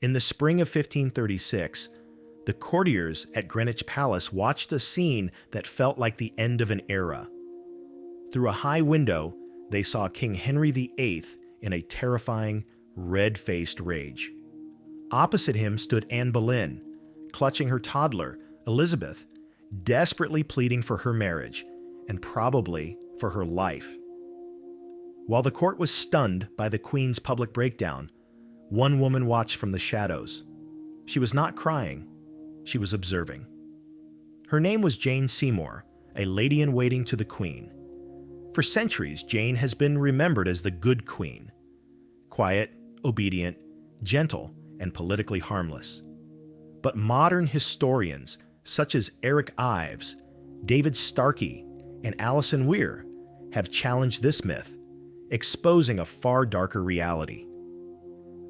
In the spring of 1536, the courtiers at Greenwich Palace watched a scene that felt like the end of an era. Through a high window, they saw King Henry VIII in a terrifying, red-faced rage. Opposite him stood Anne Boleyn, clutching her toddler, Elizabeth, desperately pleading for her marriage, and probably for her life. While the court was stunned by the Queen's public breakdown, one woman watched from the shadows. She was not crying, she was observing. Her name was Jane Seymour, a lady-in-waiting to the Queen. For centuries, Jane has been remembered as the good Queen. Quiet, obedient, gentle, and politically harmless. But modern historians, such as Eric Ives, David Starkey, and Alison Weir, have challenged this myth, exposing a far darker reality.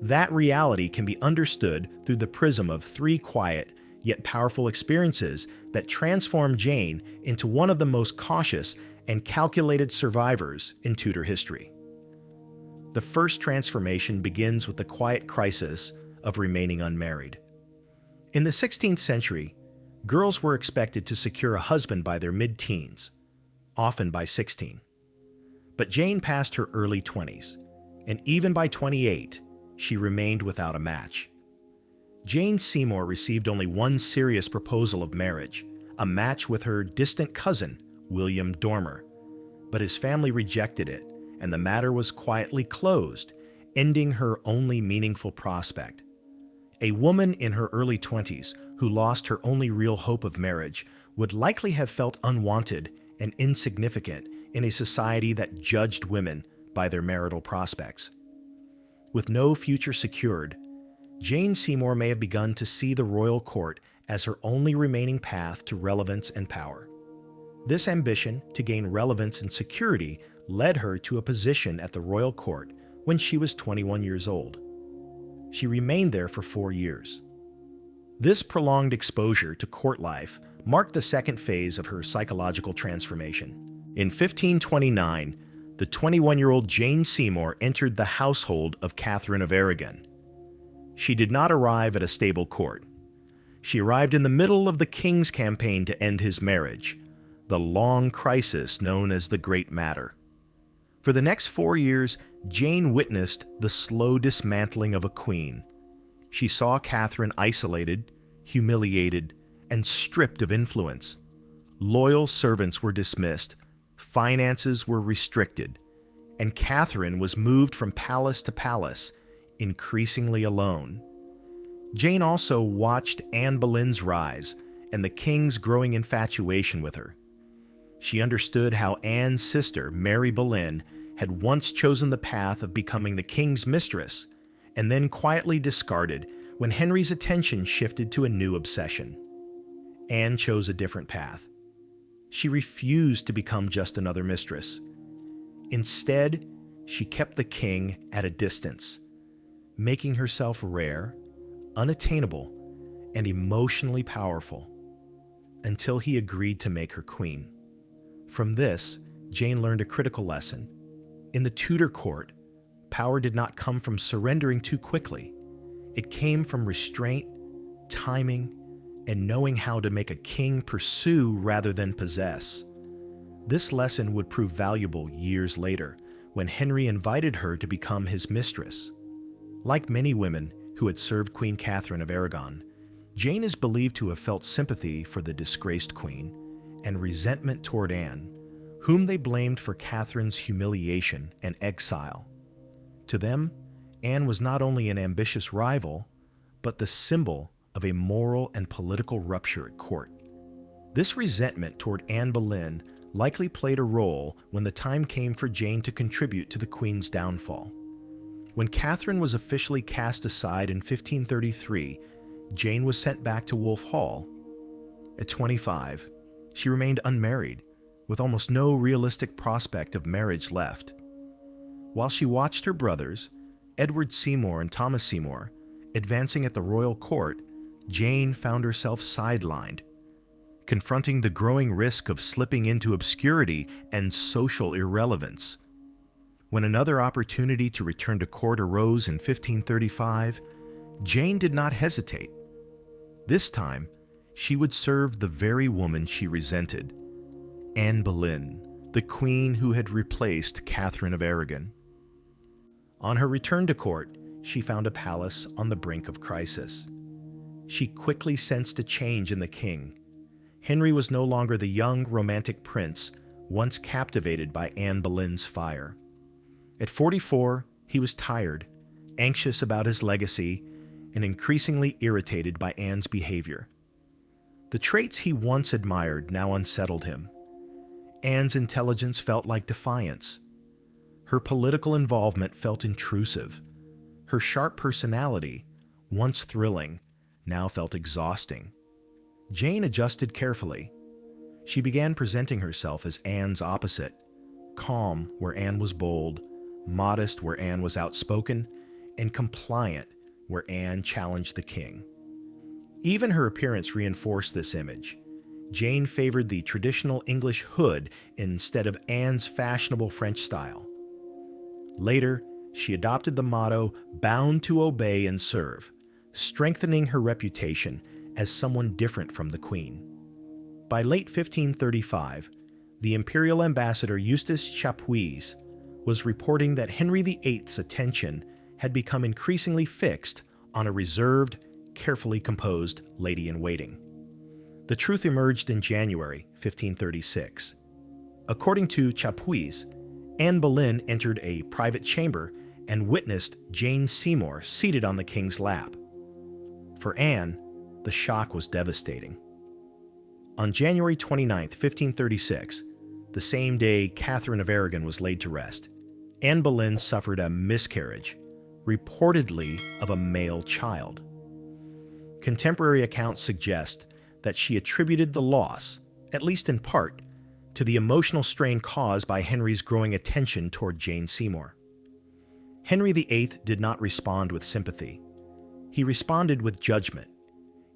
That reality can be understood through the prism of three quiet, yet powerful experiences that transform Jane into one of the most cautious and calculated survivors in Tudor history. The first transformation begins with the quiet crisis of remaining unmarried. In the 16th century, girls were expected to secure a husband by their mid-teens, often by 16. But Jane passed her early 20s, and even by 28, she remained without a match. Jane Seymour received only one serious proposal of marriage, a match with her distant cousin, William Dormer, but his family rejected it, and the matter was quietly closed, ending her only meaningful prospect. A woman in her early 20s who lost her only real hope of marriage would likely have felt unwanted and insignificant in a society that judged women by their marital prospects. With no future secured, Jane Seymour may have begun to see the royal court as her only remaining path to relevance and power. This ambition to gain relevance and security led her to a position at the royal court when she was 21 years old. She remained there for 4 years. This prolonged exposure to court life marked the second phase of her psychological transformation. In 1529, the 21-year-old Jane Seymour entered the household of Catherine of Aragon. She did not arrive at a stable court. She arrived in the middle of the king's campaign to end his marriage, the long crisis known as the Great Matter. For the next 4 years, Jane witnessed the slow dismantling of a queen. She saw Catherine isolated, humiliated, and stripped of influence. Loyal servants were dismissed, finances were restricted, and Catherine was moved from palace to palace, increasingly alone. Jane also watched Anne Boleyn's rise and the king's growing infatuation with her. She understood how Anne's sister, Mary Boleyn, had once chosen the path of becoming the king's mistress and then quietly discarded when Henry's attention shifted to a new obsession. Anne chose a different path. She refused to become just another mistress. Instead, she kept the king at a distance, making herself rare, unattainable, and emotionally powerful, until he agreed to make her queen. From this, Jane learned a critical lesson. In the Tudor court, power did not come from surrendering too quickly. It came from restraint, timing, and knowing how to make a king pursue rather than possess. This lesson would prove valuable years later, when Henry invited her to become his mistress. Like many women who had served Queen Catherine of Aragon, Jane is believed to have felt sympathy for the disgraced queen and resentment toward Anne, whom they blamed for Catherine's humiliation and exile. To them, Anne was not only an ambitious rival, but the symbol of a moral and political rupture at court. This resentment toward Anne Boleyn likely played a role when the time came for Jane to contribute to the Queen's downfall. When Catherine was officially cast aside in 1533, Jane was sent back to Wolf Hall. At 25, she remained unmarried, with almost no realistic prospect of marriage left. While she watched her brothers, Edward Seymour and Thomas Seymour, advancing at the royal court, Jane found herself sidelined, confronting the growing risk of slipping into obscurity and social irrelevance. When another opportunity to return to court arose in 1535, Jane did not hesitate. This time, she would serve the very woman she resented, Anne Boleyn, the queen who had replaced Catherine of Aragon. On her return to court, she found a palace on the brink of crisis. She quickly sensed a change in the king. Henry was no longer the young, romantic prince once captivated by Anne Boleyn's fire. At 44, he was tired, anxious about his legacy, and increasingly irritated by Anne's behavior. The traits he once admired now unsettled him. Anne's intelligence felt like defiance. Her political involvement felt intrusive. Her sharp personality, once thrilling, now felt exhausting. Jane adjusted carefully. She began presenting herself as Anne's opposite, calm where Anne was bold, modest where Anne was outspoken, and compliant where Anne challenged the king. Even her appearance reinforced this image. Jane favored the traditional English hood instead of Anne's fashionable French style. Later, she adopted the motto, "Bound to obey and serve," strengthening her reputation as someone different from the queen. By late 1535, the imperial ambassador Eustace Chapuis was reporting that Henry VIII's attention had become increasingly fixed on a reserved, carefully composed lady-in-waiting. The truth emerged in January 1536. According to Chapuis, Anne Boleyn entered a private chamber and witnessed Jane Seymour seated on the king's lap. For Anne, the shock was devastating. On January 29, 1536, the same day Catherine of Aragon was laid to rest, Anne Boleyn suffered a miscarriage, reportedly of a male child. Contemporary accounts suggest that she attributed the loss, at least in part, to the emotional strain caused by Henry's growing attention toward Jane Seymour. Henry VIII did not respond with sympathy. He responded with judgment.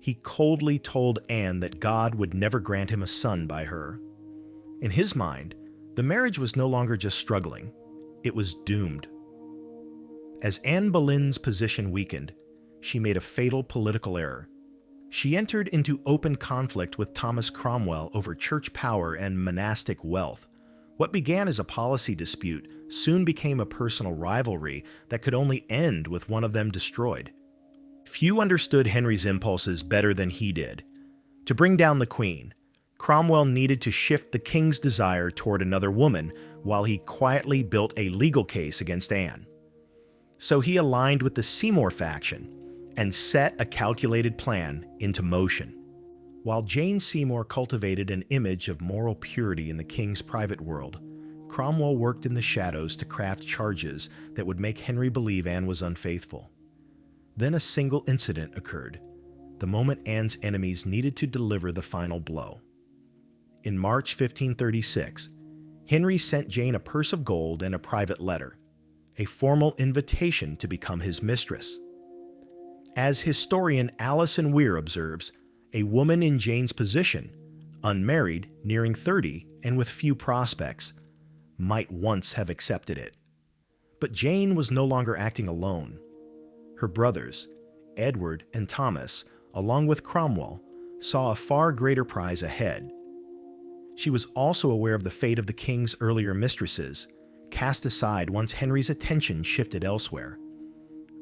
He coldly told Anne that God would never grant him a son by her. In his mind, the marriage was no longer just struggling, it was doomed. As Anne Boleyn's position weakened, she made a fatal political error. She entered into open conflict with Thomas Cromwell over church power and monastic wealth. What began as a policy dispute soon became a personal rivalry that could only end with one of them destroyed. Few understood Henry's impulses better than he did. To bring down the queen, Cromwell needed to shift the king's desire toward another woman while he quietly built a legal case against Anne. So he aligned with the Seymour faction and set a calculated plan into motion. While Jane Seymour cultivated an image of moral purity in the king's private world, Cromwell worked in the shadows to craft charges that would make Henry believe Anne was unfaithful. Then a single incident occurred, the moment Anne's enemies needed to deliver the final blow. In March 1536, Henry sent Jane a purse of gold and a private letter, a formal invitation to become his mistress. As historian Alison Weir observes, a woman in Jane's position, unmarried, nearing 30, and with few prospects, might once have accepted it. But Jane was no longer acting alone. Her brothers, Edward and Thomas, along with Cromwell, saw a far greater prize ahead. She was also aware of the fate of the king's earlier mistresses, cast aside once Henry's attention shifted elsewhere.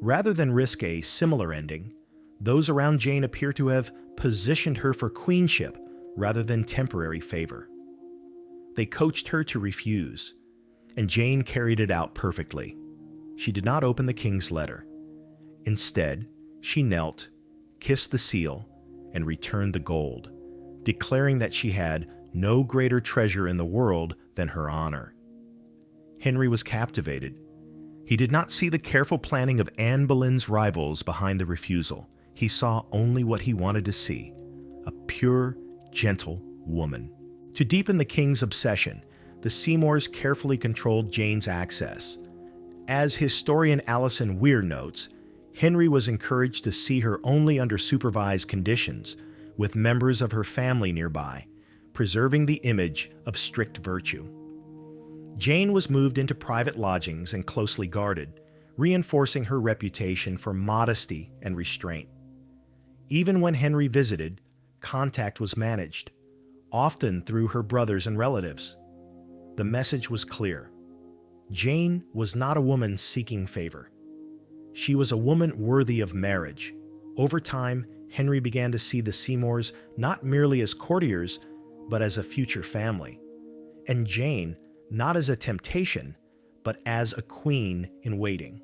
Rather than risk a similar ending, those around Jane appear to have positioned her for queenship rather than temporary favor. They coached her to refuse, and Jane carried it out perfectly. She did not open the king's letter. Instead, she knelt, kissed the seal, and returned the gold, declaring that she had no greater treasure in the world than her honor. Henry was captivated. He did not see the careful planning of Anne Boleyn's rivals behind the refusal. He saw only what he wanted to see, a pure, gentle woman. To deepen the king's obsession, the Seymours carefully controlled Jane's access. As historian Alison Weir notes, Henry was encouraged to see her only under supervised conditions, with members of her family nearby, preserving the image of strict virtue. Jane was moved into private lodgings and closely guarded, reinforcing her reputation for modesty and restraint. Even when Henry visited, contact was managed, often through her brothers and relatives. The message was clear. Jane was not a woman seeking favor. She was a woman worthy of marriage. Over time, Henry began to see the Seymours not merely as courtiers, but as a future family. And Jane, not as a temptation, but as a queen in waiting.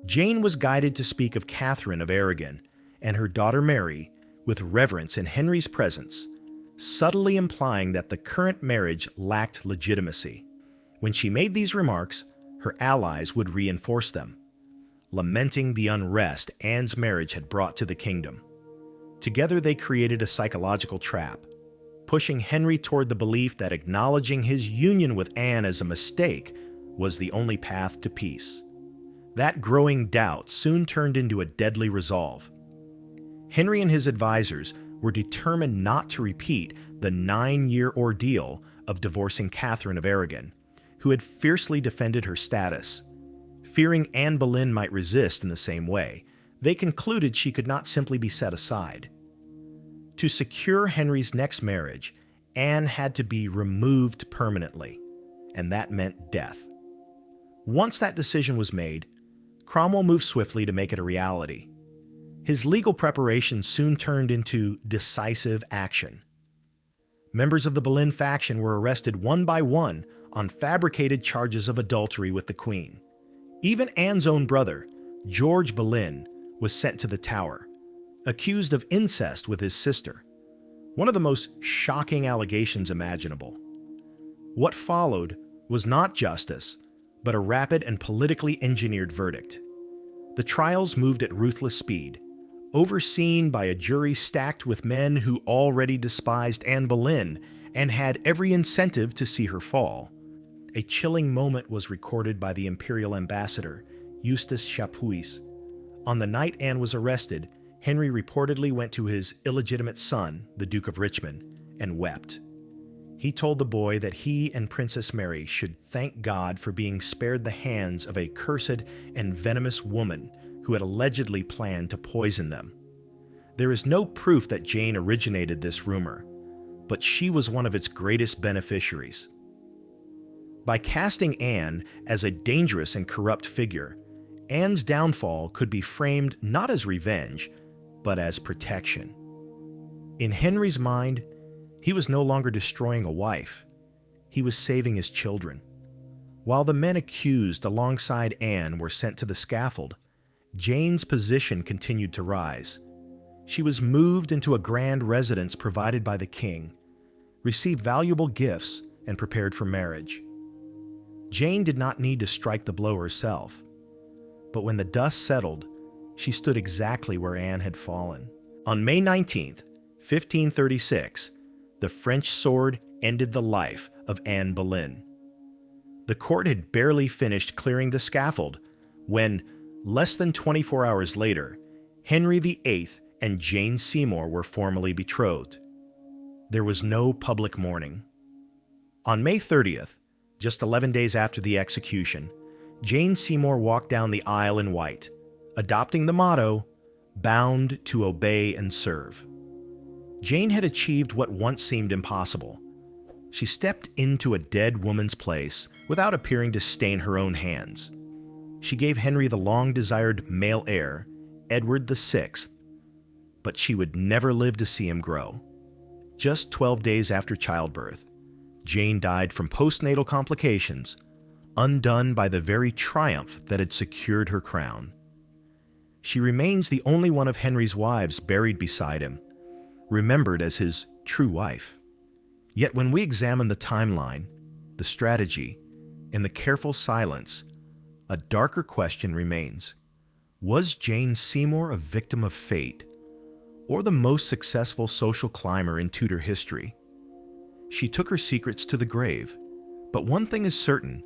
Jane was guided to speak of Catherine of Aragon and her daughter Mary with reverence in Henry's presence, subtly implying that the current marriage lacked legitimacy. When she made these remarks, her allies would reinforce them, lamenting the unrest Anne's marriage had brought to the kingdom. Together they created a psychological trap, pushing Henry toward the belief that acknowledging his union with Anne as a mistake was the only path to peace. That growing doubt soon turned into a deadly resolve. Henry and his advisors were determined not to repeat the 9-year ordeal of divorcing Catherine of Aragon, who had fiercely defended her status. Fearing Anne Boleyn might resist in the same way, they concluded she could not simply be set aside. To secure Henry's next marriage, Anne had to be removed permanently, and that meant death. Once that decision was made, Cromwell moved swiftly to make it a reality. His legal preparations soon turned into decisive action. Members of the Boleyn faction were arrested one by one on fabricated charges of adultery with the Queen. Even Anne's own brother, George Boleyn, was sent to the Tower, accused of incest with his sister, one of the most shocking allegations imaginable. What followed was not justice, but a rapid and politically engineered verdict. The trials moved at ruthless speed, overseen by a jury stacked with men who already despised Anne Boleyn and had every incentive to see her fall. A chilling moment was recorded by the imperial ambassador, Eustace Chapuis. On the night Anne was arrested, Henry reportedly went to his illegitimate son, the Duke of Richmond, and wept. He told the boy that he and Princess Mary should thank God for being spared the hands of a cursed and venomous woman who had allegedly planned to poison them. There is no proof that Jane originated this rumor, but she was one of its greatest beneficiaries. By casting Anne as a dangerous and corrupt figure, Anne's downfall could be framed not as revenge, but as protection. In Henry's mind, he was no longer destroying a wife. He was saving his children. While the men accused alongside Anne were sent to the scaffold, Jane's position continued to rise. She was moved into a grand residence provided by the king, received valuable gifts, and prepared for marriage. Jane did not need to strike the blow herself, but when the dust settled, she stood exactly where Anne had fallen. On May 19th, 1536, the French sword ended the life of Anne Boleyn. The court had barely finished clearing the scaffold when, less than 24 hours later, Henry VIII and Jane Seymour were formally betrothed. There was no public mourning. On May 30th, just 11 days after the execution, Jane Seymour walked down the aisle in white, adopting the motto, "Bound to obey and serve." Jane had achieved what once seemed impossible. She stepped into a dead woman's place without appearing to stain her own hands. She gave Henry the long-desired male heir, Edward VI, but she would never live to see him grow. Just 12 days after childbirth, Jane died from postnatal complications, undone by the very triumph that had secured her crown. She remains the only one of Henry's wives buried beside him, remembered as his true wife. Yet when we examine the timeline, the strategy, and the careful silence, a darker question remains. Was Jane Seymour a victim of fate, or the most successful social climber in Tudor history? She took her secrets to the grave, but one thing is certain.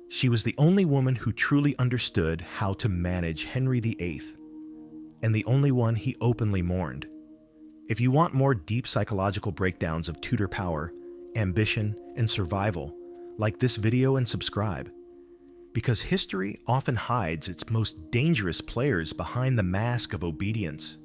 She was the only woman who truly understood how to manage Henry VIII, and the only one he openly mourned. If you want more deep psychological breakdowns of Tudor power, ambition, and survival, like this video and subscribe. because history often hides its most dangerous players behind the mask of obedience.